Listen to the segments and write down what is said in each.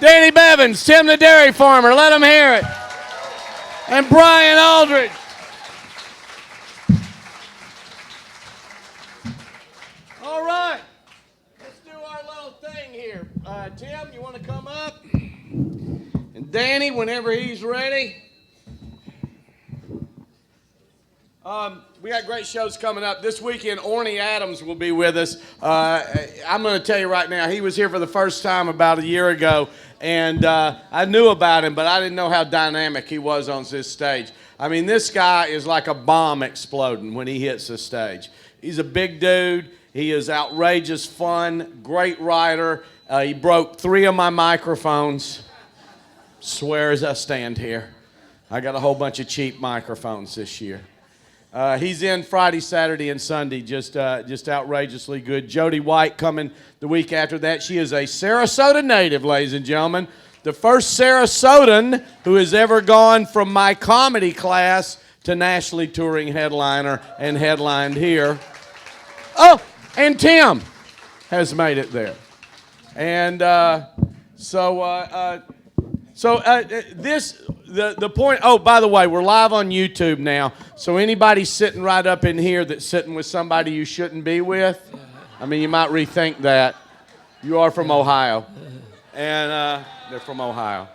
Danny Bevins, Tim the Dairy Farmer, let them hear it. And Brian Aldridge. All right, let's do our little thing here. Tim, you want to come up? And Danny, whenever he's ready. We got great shows coming up. This weekend, Orny Adams will be with us. I'm going to tell you right now, he was here for the first time about a year ago, and I knew about him, but I didn't know how dynamic he was on this stage. I mean, this guy is like a bomb exploding when he hits the stage. He's a big dude. He is outrageous fun, great writer. He broke 3 of my microphones. Swear as I stand here. I got a whole bunch of cheap microphones this year. He's in Friday, Saturday, and Sunday, just outrageously good. Jody White coming the week after that. She is a Sarasota native, ladies and gentlemen. The first Sarasotan who has ever gone from my comedy class to nationally touring headliner and headlined here. Oh, and Tim has made it there. And the point, oh, by the way, we're live on YouTube now, so anybody sitting right up in here that's sitting with somebody you shouldn't be with, I mean, you might rethink that. You are from Ohio, and they're from Ohio.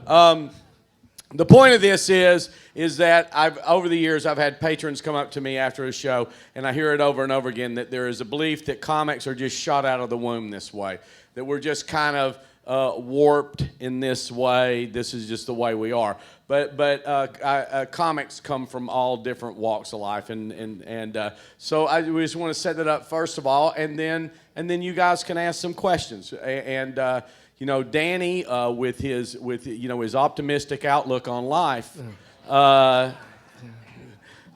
The point of this is that over the years, I've had patrons come up to me after a show, and I hear it over and over again, that there is a belief that comics are just shot out of the womb this way, that we're just kind of warped in this way. This is just the way we are. But comics come from all different walks of life, and so we just want to set that up first of all, and then you guys can ask some questions. And you know, Danny with his optimistic outlook on life.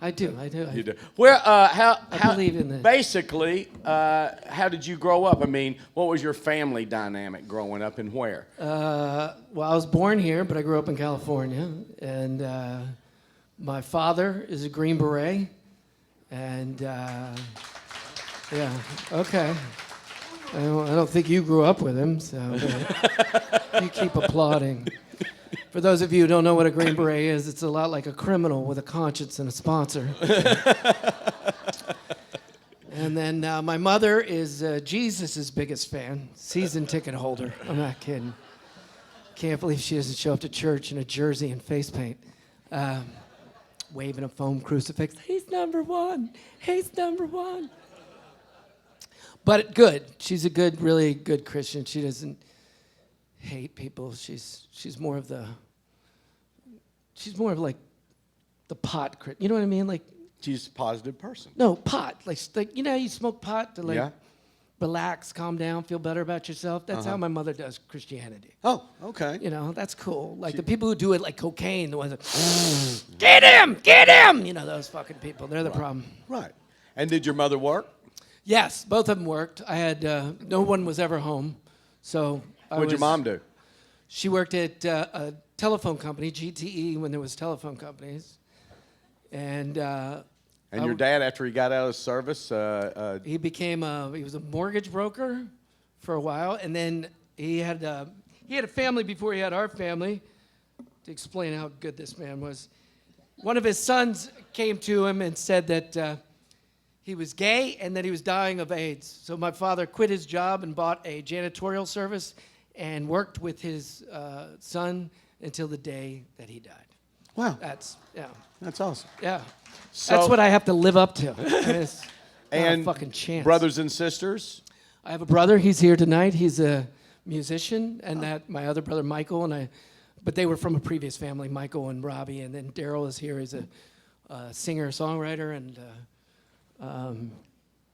I do. You do. Well, I believe in this. Basically, how did you grow up? I mean, what was your family dynamic growing up, and where? Well, I was born here, but I grew up in California, and my father is a Green Beret, and yeah, okay. I don't think you grew up with him, so you keep applauding. For those of you who don't know what a Green Beret is, it's a lot like a criminal with a conscience and a sponsor. And then my mother is Jesus' biggest fan, season ticket holder. I'm not kidding. Can't believe she doesn't show up to church in a jersey and face paint, waving a foam crucifix. He's number one. He's number one. But good. She's a good, really good Christian. She doesn't hate people. She's more of like the pot crit. You know what I mean? Like, she's a positive person. No, pot. Like you know, you smoke pot to relax, calm down, feel better about yourself. That's how my mother does Christianity. Oh, okay. You know, that's cool. Like the people who do it like cocaine, the ones that get him. You know, those fucking people. They're the problem. Right. And did your mother work? Yes, both of them worked. I had no one was ever home, so. What'd your mom do? She worked at a telephone company, GTE, when there was telephone companies. And your dad, after he got out of service? He was a mortgage broker for a while, and then he had a family before he had our family. To explain how good this man was, one of his sons came to him and said that he was gay and that he was dying of AIDS. So my father quit his job and bought a janitorial service and worked with his son until the day that he died. Wow. That's awesome. Yeah. So, that's what I have to live up to. It's and not a fucking chance. Brothers and sisters? I have a brother. He's here tonight. He's a musician, and that my other brother Michael but they were from a previous family, Michael and Robbie, and then Daryl is here. He's a singer-songwriter, and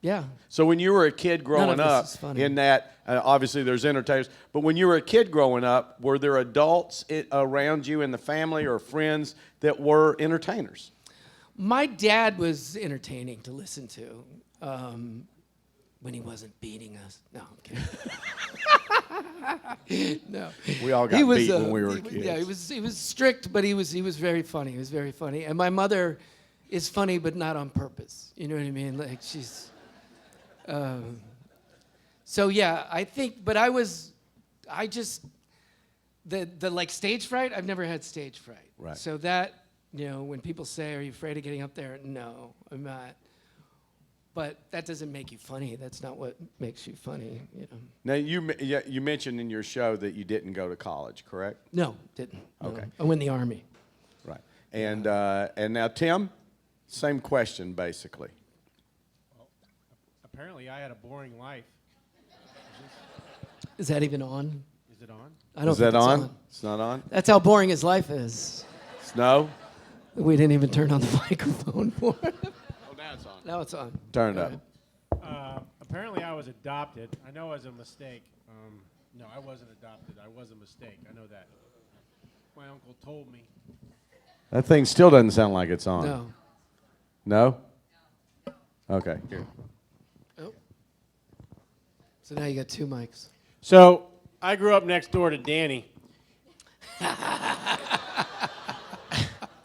yeah. So when you were a kid growing up, in that, obviously there's entertainers, but when you were a kid growing up, were there adults around you in the family or friends that were entertainers? My dad was entertaining to listen to when he wasn't beating us. No, I'm kidding. No. We all got beat when we were kids. Yeah, he was strict, but he was very funny. He was very funny. And my mother is funny, but not on purpose. You know what I mean? Like she's. So yeah, I think. But I the like stage fright, I've never had stage fright. Right. So that, when people say, "Are you afraid of getting up there?" No, I'm not. But that doesn't make you funny. That's not what makes you funny. Now you mentioned in your show that you didn't go to college, correct? No, didn't. No. Okay. I went in the Army. Right. And now Tim, same question basically. Well, apparently I had a boring life. Is that even on? Is it on? I don't Is think that it's on? It's not on. That's how boring his life is. No. We didn't even turn on the microphone for it. Oh, now it's on. Now it's on. Turn it All up. right. Apparently I was adopted. I know it was a mistake. No, I wasn't adopted. I was a mistake. I know that. My uncle told me. That thing still doesn't sound like it's on. No. No? Okay. Here. Oh. So now you got 2 mics. So I grew up next door to Danny.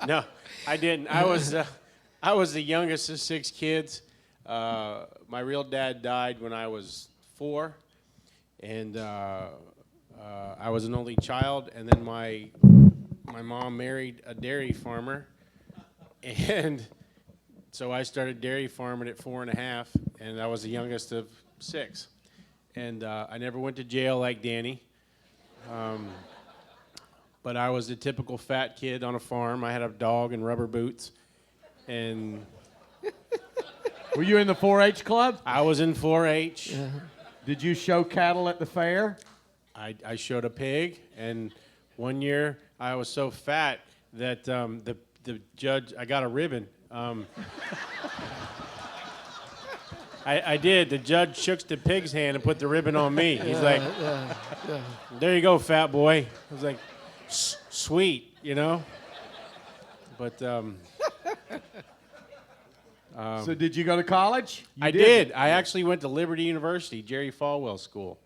No, I didn't. I was the youngest of 6 kids. My real dad died when I was 4, and I was an only child. And then my mom married a dairy farmer, and so I started dairy farming at 4.5, and I was the youngest of 6. And I never went to jail like Danny. But I was the typical fat kid on a farm. I had a dog and rubber boots. And Were you in the 4-H club? I was in 4-H. Yeah. Did you show cattle at the fair? I showed a pig. And one year I was so fat that the judge, I got a ribbon. I did. The judge shook the pig's hand and put the ribbon on me. He's like, there you go, fat boy. I was like, sweet, But So did you go to college? I did. I actually went to Liberty University, Jerry Falwell School.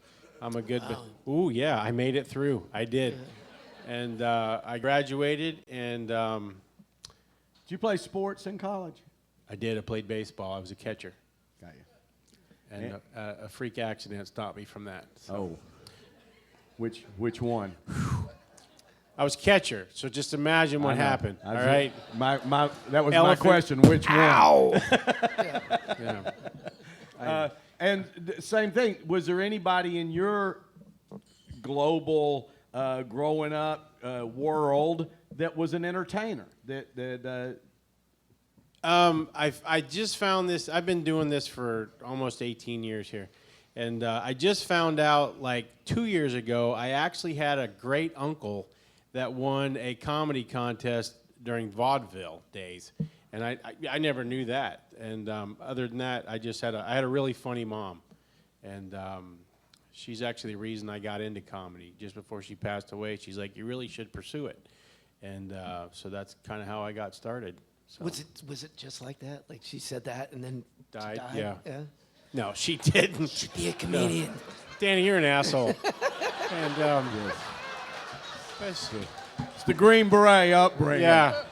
I'm a good. Ooh, yeah, I made it through. I did, and I graduated. And Did you play sports in college? I did. I played baseball. I was a catcher, Got you. and a freak accident stopped me from that. So. Oh. Which one? I was catcher, so just imagine what happened. All right. That was Elephant. my question. Which one? Ow. And same thing. Was there anybody in your global growing up world that was an entertainer? I just found this. I've been doing this for almost 18 years here. And I just found out like 2 years ago, I actually had a great uncle that won a comedy contest during vaudeville days. And I never knew that. And other than that, I had a really funny mom. And she's actually the reason I got into comedy. Just before she passed away, she's like, you really should pursue it. And so that's kind of how I got started. So. Was it just like that? Like she said that and then Died? she died? Yeah. No, she didn't. Be a comedian. No. Danny, you're an asshole. And It's the Green Beret upbringing. yeah,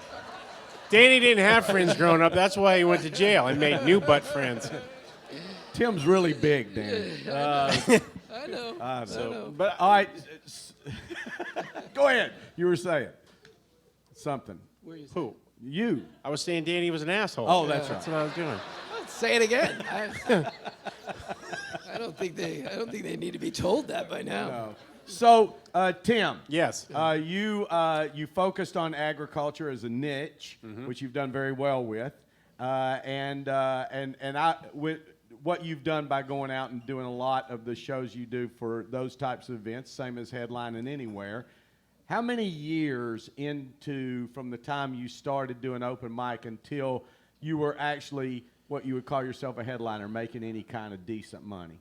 Danny didn't have friends growing up. That's why he went to jail and made new butt friends. Tim's really big, Danny. I know. I know. But All right. Go ahead. You were saying something. who? You. I was saying Danny was an asshole. Oh, that's right. That's what I was doing. Say it again. I don't think they need to be told that by now. No. So, Tim. Yes. You focused on agriculture as a niche, which you've done very well with, with what you've done by going out and doing a lot of the shows you do for those types of events, same as headlining anywhere. How many years from the time you started doing open mic until you were actually what you would call yourself a headliner, making any kind of decent money?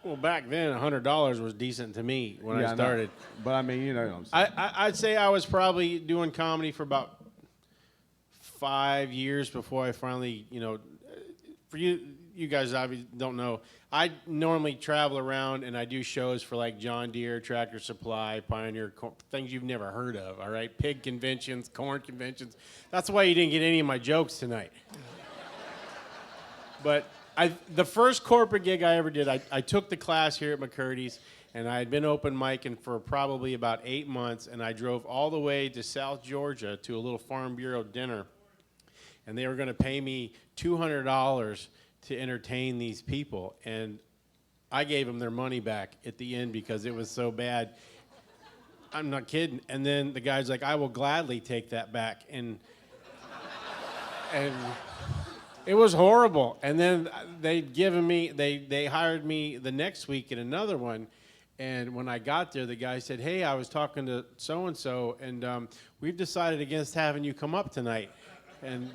Well, back then, $100 was decent to me when I started. But I mean, you know what I'm saying. I'd say I was probably doing comedy for about 5 years before I finally, for you guys obviously don't know, I normally travel around and I do shows for like John Deere, Tractor Supply, Pioneer, things you've never heard of, all right? Pig conventions, corn conventions. That's why you didn't get any of my jokes tonight. But the first corporate gig I ever did, I took the class here at McCurdy's, And I had been open micing for probably about 8 months, and I drove all the way to South Georgia to a little Farm Bureau dinner, and they were going to pay me $200 to entertain these people, and I gave them their money back at the end because it was so bad. I'm not kidding. And then the guy's like, I will gladly take that back. And it was horrible. And then they hired me the next week in another one. And when I got there, the guy said, hey, I was talking to so-and-so, and we've decided against having you come up tonight. And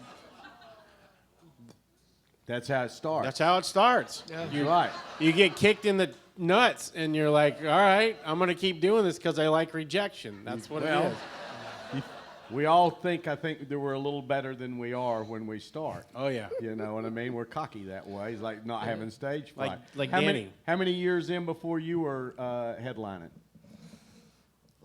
That's how it starts. that's how it starts. Yeah. You're right. You get kicked in the nuts, and you're like, all right, I'm going to keep doing this because I like rejection. That's what it is. We all think, I think, that we're a little better than we are when we start. Oh, yeah. You know what I mean? We're cocky that way. It's like not having stage fright. Like how Danny. How many years in before you were headlining?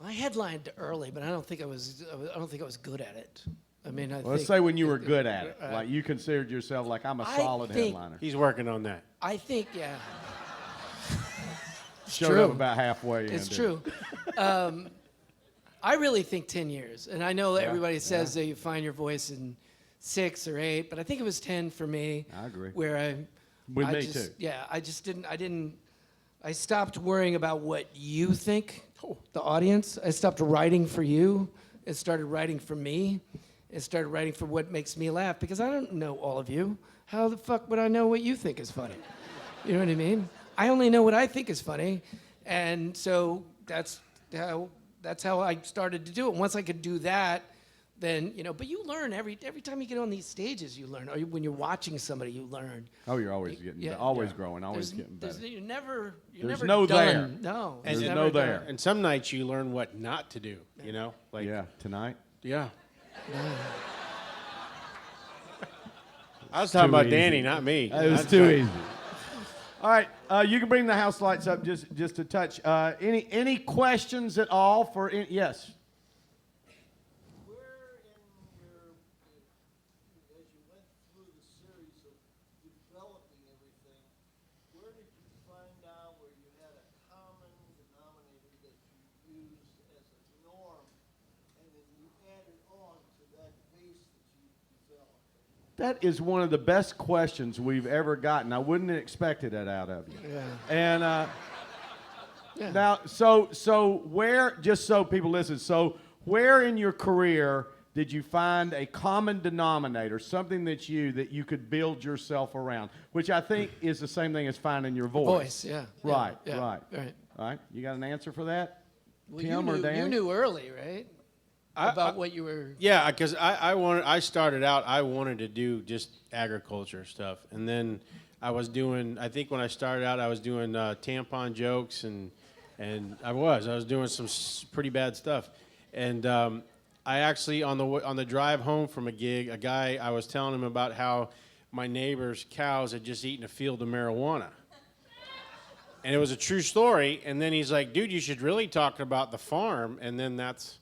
I headlined early, but I don't think I was good at it. I mean, Well, let's say when you were good at it. Like you considered yourself like, I'm a I solid think- headliner. He's working on that. I think, yeah. Showed true. up about halfway in. It's didn't true. I really think 10 years. And I know that everybody says that you find your voice in 6 or 8, but I think it was 10 for me. I agree. Where With I me, just, too. Yeah, I stopped worrying about what you think, the audience. I stopped writing for you and started writing for me and started writing for what makes me laugh because I don't know all of you. How the fuck would I know what you think is funny? You know what I mean? I only know what I think is funny, and so that's how I started to do it. Once I could do that, then, you know, but you learn every time you get on these stages, you learn. Or when you're watching somebody, you learn. Oh, you're always getting, Yeah. always growing, always getting better. You're never There's never no done. there. No, There's it's no never there. done. And some nights you learn what not to do, you know? Like, Yeah, tonight. Yeah. I was talking too about easy. Danny, not me. It was too easy. All right, you can bring the house lights up just a touch. Any questions at all for? Yes. Where in your, as you went through the series of developing everything, where did you find out where you had a common denominator that you used as a norm, and then you added on to that base that you developed? That is one of the best questions we've ever gotten. I wouldn't have expected that out of you. Yeah. And Yeah. now, so where? Just so people listen. So where in your career did you find a common denominator, something that you could build yourself around? Which I think is the same thing as finding your voice. Voice, yeah. Right. Yeah, Right. right. All right. You got an answer for that? Well, Tim you or knew, Dan? you knew early, right? About what you were. Yeah, because I started out, I wanted to do just agriculture stuff. And then I was doing, I think when I started out, I was doing tampon jokes, and I was doing some pretty bad stuff. And I actually, on the drive home from a gig, a guy, I was telling him about how my neighbor's cows had just eaten a field of marijuana. And it was a true story. And then he's like, dude, you should really talk about the farm. And then that's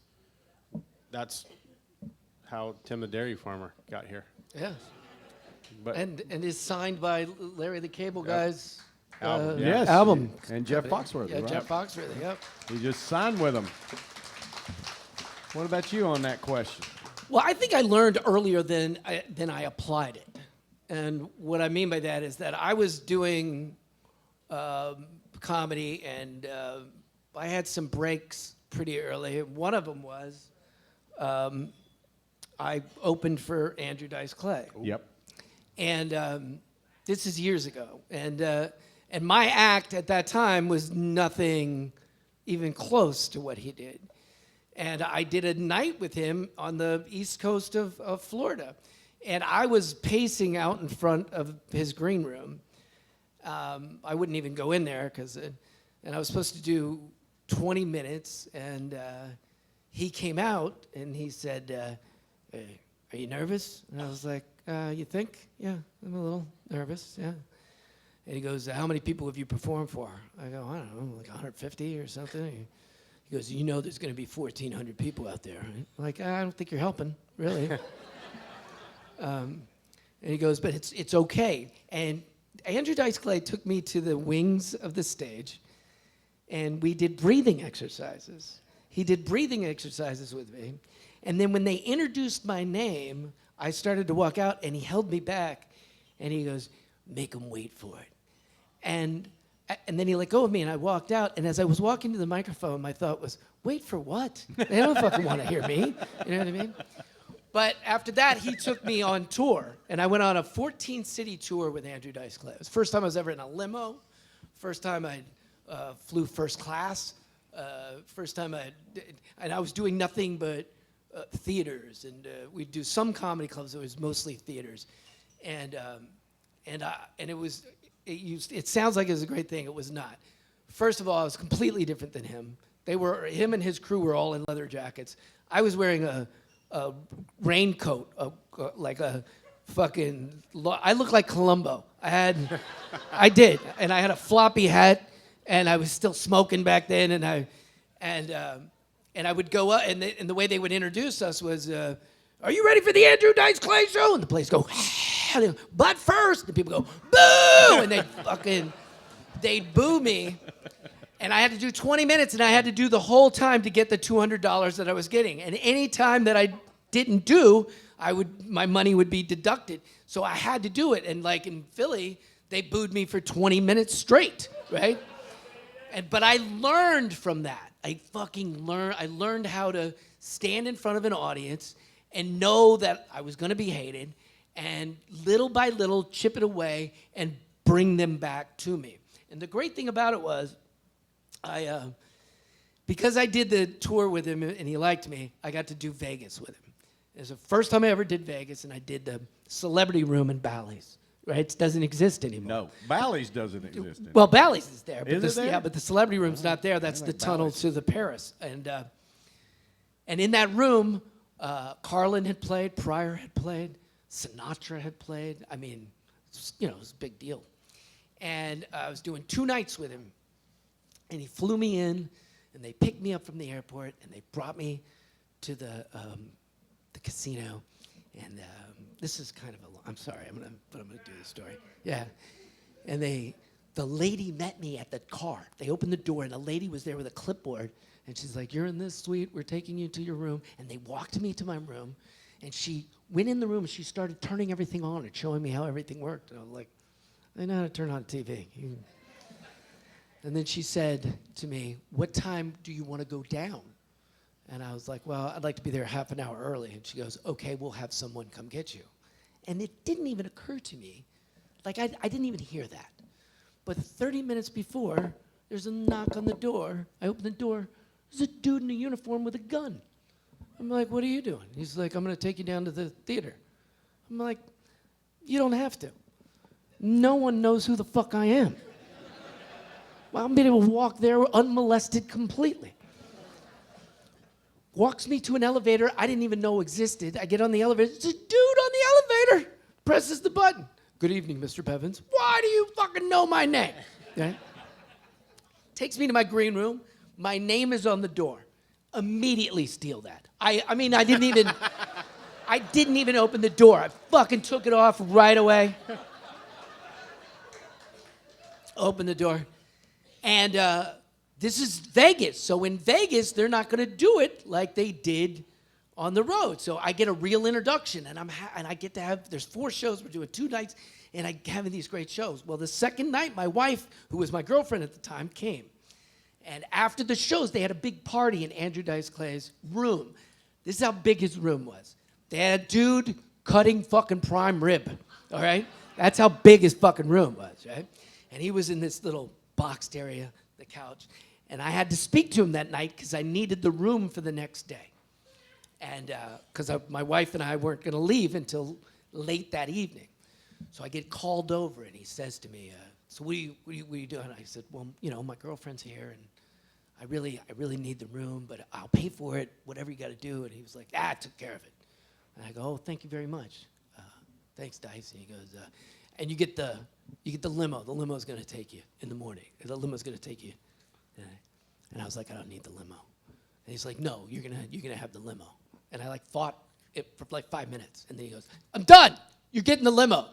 how Tim the Dairy Farmer got here. Yeah. But And is signed by Larry the Cable Guy's Album, Yes. album. And Jeff Foxworthy, Yeah, right? Jeff Foxworthy, yep. He just signed with him. What about you on that question? Well, I think I learned earlier than I applied it. And what I mean by that is that I was doing comedy, and I had some breaks pretty early. One of them was I opened for Andrew Dice Clay. Yep. And this is years ago. And my act at that time was nothing even close to what he did. And I did a night with him on the east coast of Florida. And I was pacing out in front of his green room. I wouldn't even go in there, and I was supposed to do 20 minutes. And he came out and he said, hey, are you nervous? And I was like, you think? Yeah, I'm a little nervous, yeah. And he goes, how many people have you performed for? I go, I don't know, like 150 or something. He goes, you know there's going to be 1,400 people out there, right? I'm like, I don't think you're helping, really. And he goes, but it's okay. And Andrew Dice Clay took me to the wings of the stage, and we did breathing exercises. He did breathing exercises with me. And then when they introduced my name, I started to walk out, and he held me back, and he goes, make them wait for it. And then he let go of me, and I walked out. And as I was walking to the microphone, my thought was, wait for what? They don't fucking want to hear me. You know what I mean? But after that, he took me on tour. And I went on a 14-city tour with Andrew Dice Clay. It was the first time I was ever in a limo. First time I flew first class. First time and I was doing nothing but theaters. And we'd do some comedy clubs. It was mostly theaters. And it sounds like it was a great thing. It was not. First of all, I was completely different than him. Him and his crew were all in leather jackets. I was wearing a raincoat, like a fucking. I looked like Columbo. I did, and I had a floppy hat, and I was still smoking back then, and I would go up, and the way they would introduce us was, "Are you ready for the Andrew Dice Clay show?" And the place go. But first, the people go, boo! And they'd boo me. And I had to do 20 minutes, and I had to do the whole time to get the $200 that I was getting. And any time that I didn't do, my money would be deducted. So I had to do it. And like in Philly, they booed me for 20 minutes straight, right? But I learned from that. I learned how to stand in front of an audience and know that I was going to be hated, and little by little chip it away and bring them back to me. And the great thing about it was, because I did the tour with him and he liked me, I got to do Vegas with him. It was the first time I ever did Vegas, and I did the Celebrity Room in Bally's. Right? It doesn't exist anymore. No, Bally's doesn't exist anymore. Well, Bally's is there. But Is it there? Yeah, but the Celebrity Room's not there. That's the tunnel to the Paris. And in that room, Carlin had played, Pryor had played, Sinatra had played. I mean, it was a big deal. And I was doing 2 nights with him. And he flew me in, and they picked me up from the airport, and they brought me to the casino. And this is kind of I'm sorry, but I'm gonna do the story. Yeah. And the lady met me at the car. They opened the door, and a lady was there with a clipboard, and she's like, "You're in this suite. We're taking you to your room." And they walked me to my room, and she went in the room, and she started turning everything on and showing me how everything worked. And I was like, I know how to turn on TV. And then she said to me, "What time do you want to go down?" And I was like, "Well, I'd like to be there half an hour early." And she goes, "Okay, we'll have someone come get you." And it didn't even occur to me. Like, I didn't even hear that. But 30 minutes before, there's a knock on the door. I open the door. There's a dude in a uniform with a gun. I'm like, "What are you doing?" He's like, "I'm going to take you down to the theater." I'm like, "You don't have to. No one knows who the fuck I am. Well, I'm being able to walk there unmolested completely." Walks me to an elevator I didn't even know existed. I get on the elevator. There's a dude on the elevator. Presses the button. "Good evening, Mr. Bevins. Why do you fucking know my name?" Okay? Takes me to my green room. My name is on the door. Immediately steal that. I mean, I didn't even open the door. I fucking took it off right away. Open the door. And this is Vegas. So in Vegas, they're not going to do it like they did on the road. So I get a real introduction, and I get to have, there's 4 shows. We're doing 2 nights, and I'm having these great shows. Well, the second night, my wife, who was my girlfriend at the time, came. And after the shows, they had a big party in Andrew Dice Clay's room. This is how big his room was. They had a dude cutting fucking prime rib, all right? That's how big his fucking room was, right? And he was in this little boxed area, the couch. And I had to speak to him that night because I needed the room for the next day. And because my wife and I weren't going to leave until late that evening. So I get called over, and he says to me, "So what are you doing?" I said, "Well, my girlfriend's here, and I really need the room, but I'll pay for it, whatever you got to do." And he was like, "I took care of it." And I go, "Oh, thank you very much. Thanks, Dice." And he goes, "And you get the limo. The limo's going to take you in the morning. The limo's going to take you." And I was like, "I don't need the limo." And he's like, "No, you're gonna have the limo." And I thought it for 5 minutes, and then he goes, "I'm done. You're getting the limo."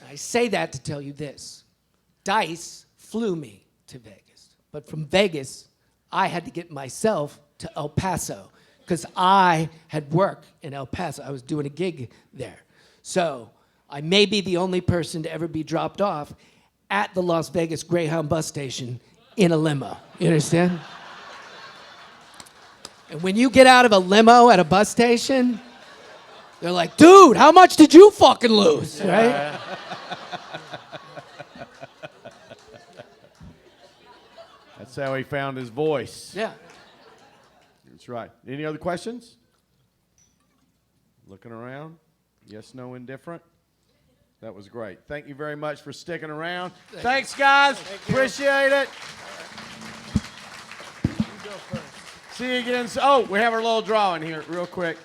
I say that to tell you this: Dice flew me to Vegas. But from Vegas, I had to get myself to El Paso because I had work in El Paso. I was doing a gig there. So I may be the only person to ever be dropped off at the Las Vegas Greyhound bus station in a limo. You understand? And when you get out of a limo at a bus station, they're like, dude, how much did you fucking lose, right? That's how he found his voice. Yeah. That's right. Any other questions? Looking around? Yes, no, indifferent? That was great. Thank you very much for sticking around. Thanks, guys. Appreciate it. See you again. Oh, we have our little drawing here real quick.